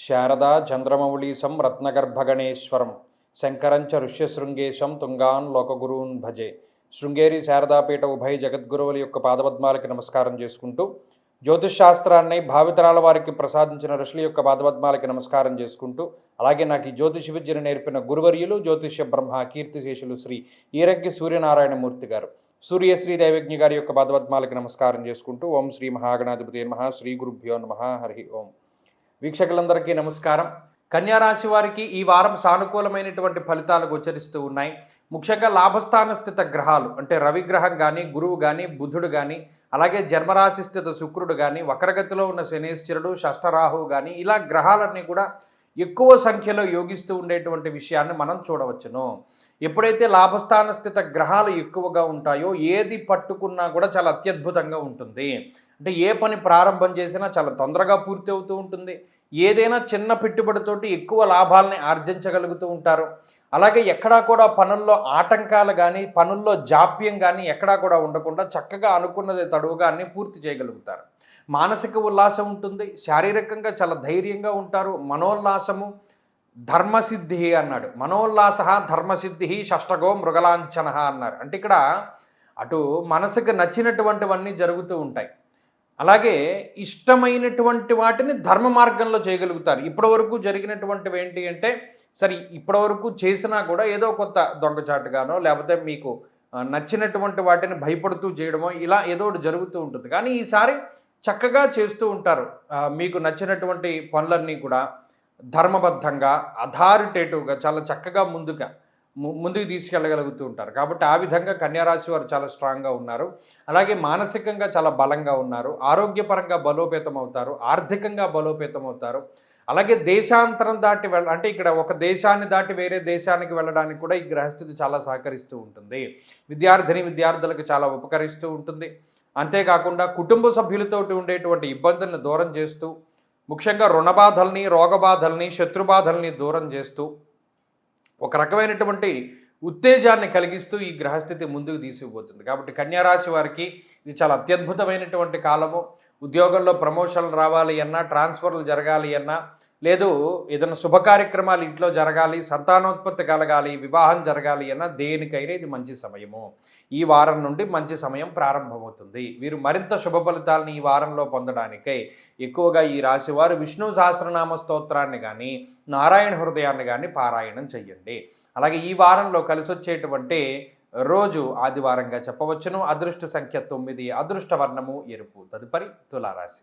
శారదా చంద్రమౌళీశం రత్నగర్భగణేశ్వరం శంకరంచ ఋష్యశృంగేశం తుంగాన్ లోకగురూన్ భజే. శృంగేరి శారదాపీఠ ఉభయ జగద్గురువుల యొక్క పాదపద్మాలకి నమస్కారం చేసుకుంటూ, జ్యోతిష్ భావితరాల వారికి ప్రసాదించిన ఋషుల యొక్క పాదపద్మాలకి నమస్కారం చేసుకుంటూ, అలాగే నాకు ఈ జ్యోతిష విద్యను నేర్పిన గురువర్యులు జ్యోతిష్య బ్రహ్మ కీర్తిశేషులు శ్రీ ఈరగ్గి సూర్యనారాయణమూర్తి గారు, సూర్యశ్రీ దైవజ్ఞ గారి యొక్క పాదపద్మాలకి నమస్కారం చేసుకుంటూ, ఓం శ్రీ మహాగణాధిపతి నమః, శ్రీ గురుభ్యో నమః, హరి ఓం. వీక్షకులందరికీ నమస్కారం. కన్యారాశి వారికి ఈ వారం సానుకూలమైనటువంటి ఫలితాలు గోచరిస్తూ ఉన్నాయి. ముఖ్యంగా లాభస్థాన స్థిత గ్రహాలు అంటే రవిగ్రహం కానీ, గురువు కానీ, బుధుడు కానీ, అలాగే జన్మరాశి స్థిత శుక్రుడు కానీ, వక్రగతిలో ఉన్న శనేశ్వరుడు, షష్ఠరాహువు కానీ, ఇలా గ్రహాలన్నీ కూడా ఎక్కువ సంఖ్యలో యోగిస్తూ ఉండేటువంటి విషయాన్ని మనం చూడవచ్చును. ఎప్పుడైతే లాభస్థాన స్థిత గ్రహాలు ఎక్కువగా ఉంటాయో ఏది పట్టుకున్నా కూడా చాలా అత్యద్భుతంగా ఉంటుంది. అంటే ఏ పని ప్రారంభం చేసినా చాలా తొందరగా పూర్తి అవుతూ ఉంటుంది. ఏదైనా చిన్న పెట్టుబడితోటి ఎక్కువ లాభాలని ఆర్జించగలుగుతూ ఉంటారు. అలాగే ఎక్కడా కూడా పనుల్లో ఆటంకాలు కానీ, పనుల్లో జాప్యం కానీ ఎక్కడా కూడా ఉండకుండా చక్కగా అనుకున్నది తడువుగా అన్నీ పూర్తి చేయగలుగుతారు. మానసిక ఉల్లాసం ఉంటుంది. శారీరకంగా చాలా ధైర్యంగా ఉంటారు. మనోల్లాసము ధర్మసిద్ధి అన్నాడు. మనోల్లాస ధర్మసిద్ధి షష్టగో మృగలాంఛన అన్నారు. అంటే ఇక్కడ అటు మనసుకు నచ్చినటువంటివన్నీ జరుగుతూ ఉంటాయి. అలాగే ఇష్టమైనటువంటి వాటిని ధర్మ మార్గంలో చేయగలుగుతారు. ఇప్పటివరకు జరిగినటువంటివి ఏంటి అంటే, సరే ఇప్పటివరకు చేసినా కూడా ఏదో కొత్త దొంగచాటుగానో లేకపోతే మీకు నచ్చినటువంటి వాటిని భయపడుతూ చేయడమో ఇలా ఏదో ఒకటి జరుగుతూ ఉంటుంది. కానీ ఈసారి చక్కగా చేస్తూ ఉంటారు. మీకు నచ్చినటువంటి పనులన్నీ కూడా ధర్మబద్ధంగా, అథారిటేటివ్గా చాలా చక్కగా ముందుకు తీసుకెళ్ళగలుగుతూ ఉంటారు. కాబట్టి ఆ విధంగా కన్యారాశి వారు చాలా స్ట్రాంగ్గా ఉన్నారు. అలాగే మానసికంగా చాలా బలంగా ఉన్నారు. ఆరోగ్యపరంగా బలోపేతం అవుతారు. ఆర్థికంగా బలోపేతం అవుతారు. అలాగే దేశాంతరం దాటి అంటే ఇక్కడ ఒక దేశాన్ని దాటి వేరే దేశానికి వెళ్ళడానికి కూడా ఈ గ్రహస్థితి చాలా సహకరిస్తూ ఉంటుంది. విద్యార్థులకు చాలా ఉపకరిస్తూ ఉంటుంది. అంతేకాకుండా కుటుంబ సభ్యులతోటి ఉండేటువంటి ఇబ్బందులను దూరం చేస్తూ, ముఖ్యంగా రుణబాధల్ని, రోగబాధల్ని, శత్రుబాధల్ని దూరం చేస్తూ ఒక రకమైనటువంటి ఉత్తేజాన్ని కలిగిస్తూ ఈ గ్రహస్థితి ముందుకు తీసుకుపోతుంది. కాబట్టి కన్యారాశి వారికి ఇది చాలా అత్యద్భుతమైనటువంటి కాలము. ఉద్యోగంలో ప్రమోషన్లు రావాలి అన్నా, ట్రాన్స్ఫర్లు జరగాలి అన్నా, లేదు ఏదైనా శుభ కార్యక్రమాలు ఇంట్లో జరగాలి, సంతానోత్పత్తి కలగాలి, వివాహం జరగాలి అన్నా దేనికైనా ఇది మంచి సమయము. ఈ వారం నుండి మంచి సమయం ప్రారంభమవుతుంది. వీరు మరింత శుభ ఫలితాలను ఈ వారంలో పొందడానికై ఎక్కువగా ఈ రాశివారు విష్ణు సహస్రనామ స్తోత్రాన్ని కానీ, నారాయణ హృదయాన్ని కానీ పారాయణం చెయ్యండి. అలాగే ఈ వారంలో కలిసి వచ్చేటువంటి రోజు ఆదివారంగా చెప్పవచ్చును. అదృష్ట సంఖ్య 9, అదృష్ట వర్ణము ఎరుపు. తదుపరి తులారాశి.